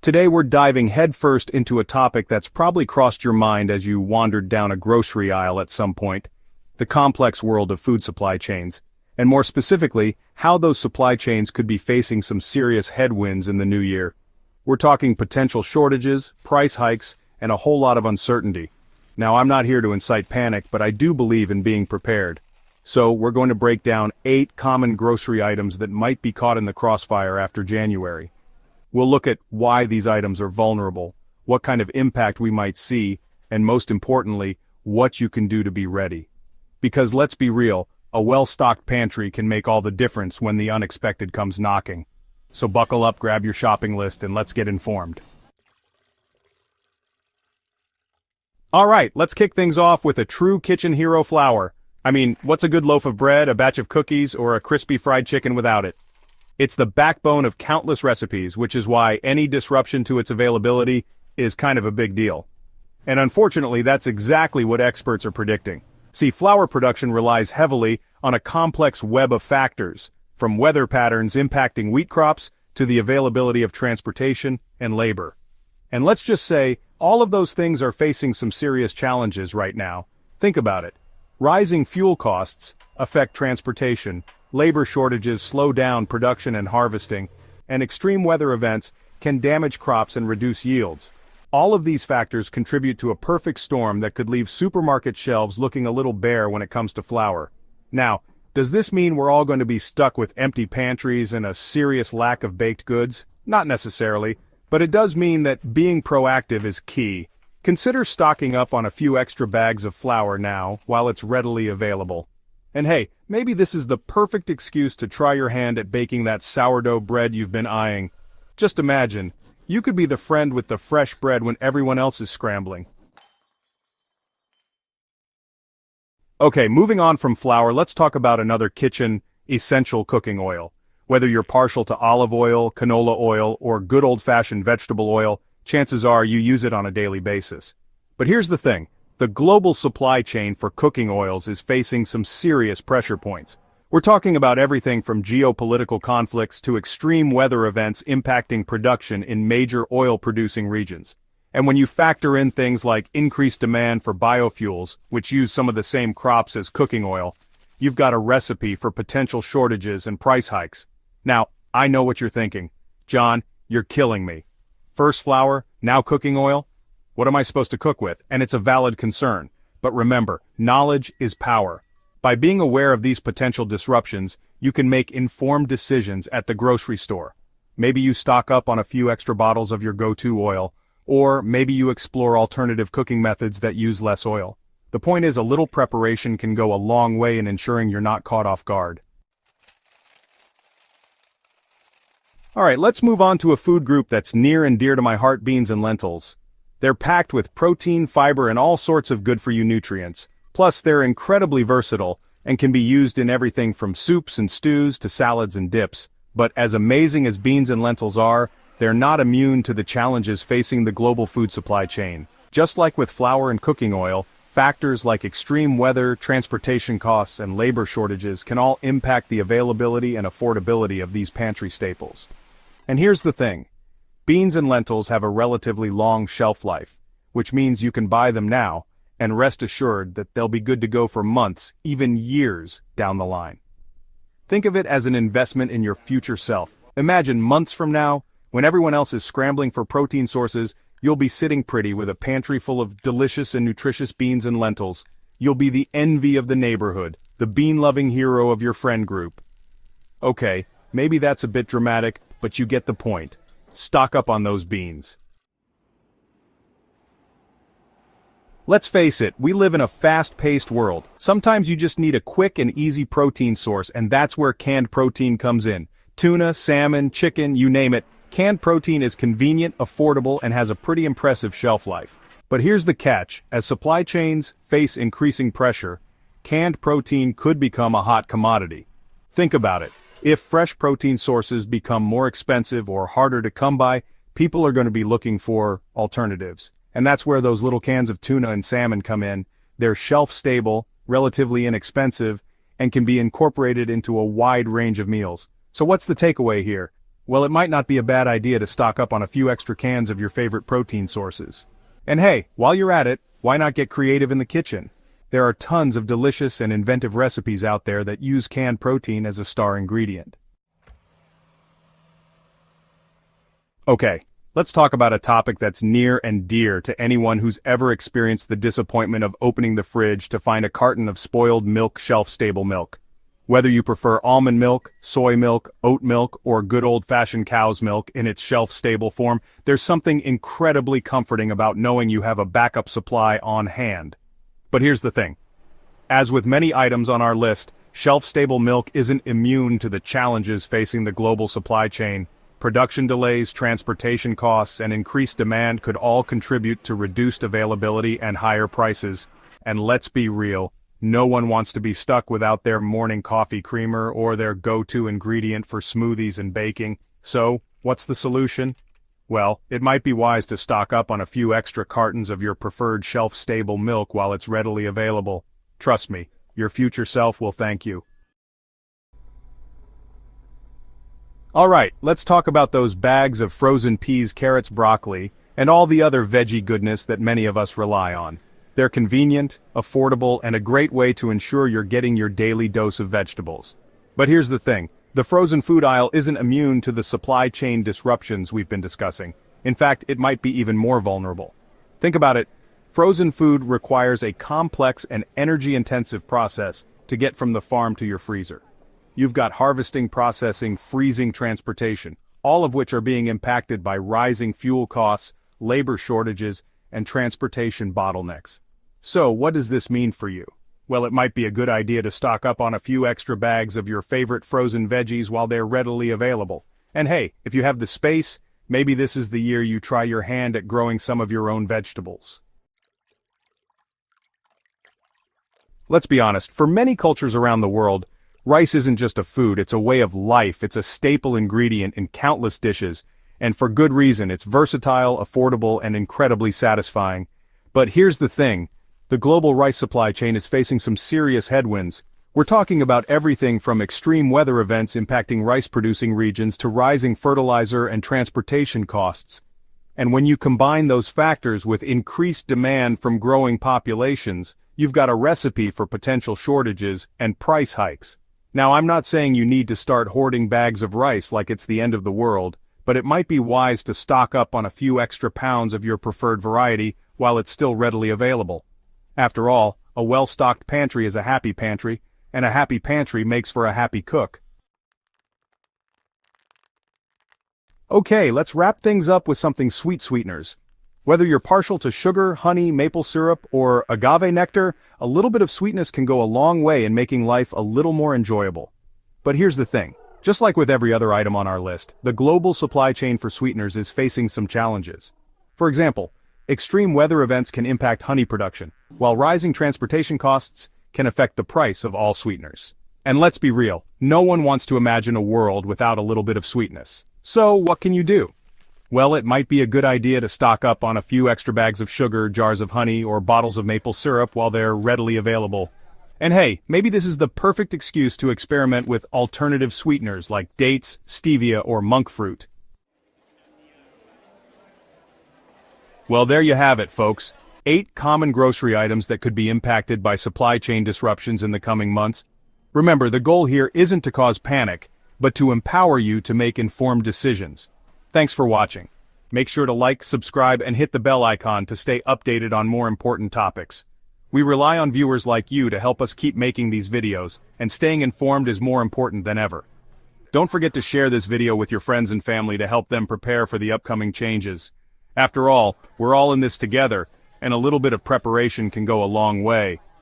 Today we're diving headfirst into a topic that's probably crossed your mind as you wandered down a grocery aisle at some point: the complex world of food supply chains, and more specifically, how those supply chains could be facing some serious headwinds in the new year. We're talking potential shortages, price hikes, and a whole lot of uncertainty. Now, I'm not here to incite panic, but I do believe in being prepared. So, we're going to break down 8 common grocery items that might be caught in the crossfire after January. We'll look at why these items are vulnerable, what kind of impact we might see, and most importantly, what you can do to be ready. Because let's be real, a well-stocked pantry can make all the difference when the unexpected comes knocking. So buckle up, grab your shopping list, and let's get informed. Alright, let's kick things off with a true kitchen hero: flour. I mean, what's a good loaf of bread, a batch of cookies, or a crispy fried chicken without it? It's the backbone of countless recipes, which is why any disruption to its availability is kind of a big deal. And unfortunately, that's exactly what experts are predicting. See, flour production relies heavily on a complex web of factors, from weather patterns impacting wheat crops to the availability of transportation and labor. And let's just say, all of those things are facing some serious challenges right now. Think about it. Rising fuel costs affect transportation, labor shortages slow down production and harvesting, and extreme weather events can damage crops and reduce yields. All of these factors contribute to a perfect storm that could leave supermarket shelves looking a little bare when it comes to flour. Now, does this mean we're all going to be stuck with empty pantries and a serious lack of baked goods? Not necessarily, but it does mean that being proactive is key. Consider stocking up on a few extra bags of flour now, while it's readily available. And hey, maybe this is the perfect excuse to try your hand at baking that sourdough bread you've been eyeing. Just imagine, you could be the friend with the fresh bread when everyone else is scrambling. Okay, moving on from flour, let's talk about another kitchen essential: cooking oil. Whether you're partial to olive oil, canola oil, or good old-fashioned vegetable oil, chances are you use it on a daily basis. But here's the thing: the global supply chain for cooking oils is facing some serious pressure points. We're talking about everything from geopolitical conflicts to extreme weather events impacting production in major oil-producing regions. And when you factor in things like increased demand for biofuels, which use some of the same crops as cooking oil, you've got a recipe for potential shortages and price hikes. Now, I know what you're thinking. John, you're killing me. First flour, now cooking oil? What am I supposed to cook with? And it's a valid concern. But remember, knowledge is power. By being aware of these potential disruptions, you can make informed decisions at the grocery store. Maybe you stock up on a few extra bottles of your go-to oil, or maybe you explore alternative cooking methods that use less oil. The point is, a little preparation can go a long way in ensuring you're not caught off guard. Alright, let's move on to a food group that's near and dear to my heart: beans and lentils. They're packed with protein, fiber, and all sorts of good-for-you nutrients. Plus, they're incredibly versatile and can be used in everything from soups and stews to salads and dips. But as amazing as beans and lentils are, they're not immune to the challenges facing the global food supply chain. Just like with flour and cooking oil, factors like extreme weather, transportation costs, and labor shortages can all impact the availability and affordability of these pantry staples. And here's the thing: beans and lentils have a relatively long shelf life, which means you can buy them now, and rest assured that they'll be good to go for months, even years, down the line. Think of it as an investment in your future self. Imagine months from now, when everyone else is scrambling for protein sources, you'll be sitting pretty with a pantry full of delicious and nutritious beans and lentils. You'll be the envy of the neighborhood, the bean-loving hero of your friend group. Okay, maybe that's a bit dramatic, but you get the point. Stock up on those beans. Let's face it, we live in a fast-paced world. Sometimes you just need a quick and easy protein source, and that's where canned protein comes in. Tuna, salmon, chicken, you name it. Canned protein is convenient, affordable, and has a pretty impressive shelf life. But here's the catch: as supply chains face increasing pressure, canned protein could become a hot commodity. Think about it. If fresh protein sources become more expensive or harder to come by, people are going to be looking for alternatives. And that's where those little cans of tuna and salmon come in. They're shelf-stable, relatively inexpensive, and can be incorporated into a wide range of meals. So what's the takeaway here? Well, it might not be a bad idea to stock up on a few extra cans of your favorite protein sources. And hey, while you're at it, why not get creative in the kitchen? There are tons of delicious and inventive recipes out there that use canned protein as a star ingredient. Okay, let's talk about a topic that's near and dear to anyone who's ever experienced the disappointment of opening the fridge to find a carton of spoiled milk, shelf-stable milk. Whether you prefer almond milk, soy milk, oat milk, or good old-fashioned cow's milk in its shelf-stable form, there's something incredibly comforting about knowing you have a backup supply on hand. But here's the thing. As with many items on our list, shelf-stable milk isn't immune to the challenges facing the global supply chain. Production delays, transportation costs, and increased demand could all contribute to reduced availability and higher prices. And let's be real, no one wants to be stuck without their morning coffee creamer or their go-to ingredient for smoothies and baking. So, what's the solution? Well, it might be wise to stock up on a few extra cartons of your preferred shelf-stable milk while it's readily available. Trust me, your future self will thank you. Alright, let's talk about those bags of frozen peas, carrots, broccoli, and all the other veggie goodness that many of us rely on. They're convenient, affordable, and a great way to ensure you're getting your daily dose of vegetables. But here's the thing, the frozen food aisle isn't immune to the supply chain disruptions we've been discussing. In fact, it might be even more vulnerable. Think about it, frozen food requires a complex and energy-intensive process to get from the farm to your freezer. You've got harvesting, processing, freezing, transportation, all of which are being impacted by rising fuel costs, labor shortages, and transportation bottlenecks. So, what does this mean for you? Well, it might be a good idea to stock up on a few extra bags of your favorite frozen veggies while they're readily available. And hey, if you have the space, maybe this is the year you try your hand at growing some of your own vegetables. Let's be honest, for many cultures around the world, rice isn't just a food, it's a way of life, it's a staple ingredient in countless dishes, and for good reason, it's versatile, affordable, and incredibly satisfying. But here's the thing, the global rice supply chain is facing some serious headwinds. We're talking about everything from extreme weather events impacting rice-producing regions to rising fertilizer and transportation costs. And when you combine those factors with increased demand from growing populations, you've got a recipe for potential shortages and price hikes. Now, I'm not saying you need to start hoarding bags of rice like it's the end of the world, but it might be wise to stock up on a few extra pounds of your preferred variety while it's still readily available. After all, a well-stocked pantry is a happy pantry, and a happy pantry makes for a happy cook. Okay, let's wrap things up with something sweet sweeteners. Whether you're partial to sugar, honey, maple syrup, or agave nectar, a little bit of sweetness can go a long way in making life a little more enjoyable. But here's the thing. Just like with every other item on our list, the global supply chain for sweeteners is facing some challenges. For example, extreme weather events can impact honey production, while rising transportation costs can affect the price of all sweeteners. And let's be real, no one wants to imagine a world without a little bit of sweetness. So, what can you do? Well, it might be a good idea to stock up on a few extra bags of sugar, jars of honey, or bottles of maple syrup while they're readily available. And hey, maybe this is the perfect excuse to experiment with alternative sweeteners like dates, stevia, or monk fruit. Well, there you have it, folks. 8 common grocery items that could be impacted by supply chain disruptions in the coming months. Remember, the goal here isn't to cause panic, but to empower you to make informed decisions. Thanks for watching. Make sure to like, subscribe, and hit the bell icon to stay updated on more important topics. We rely on viewers like you to help us keep making these videos, and staying informed is more important than ever. Don't forget to share this video with your friends and family to help them prepare for the upcoming changes. After all, we're all in this together, and a little bit of preparation can go a long way.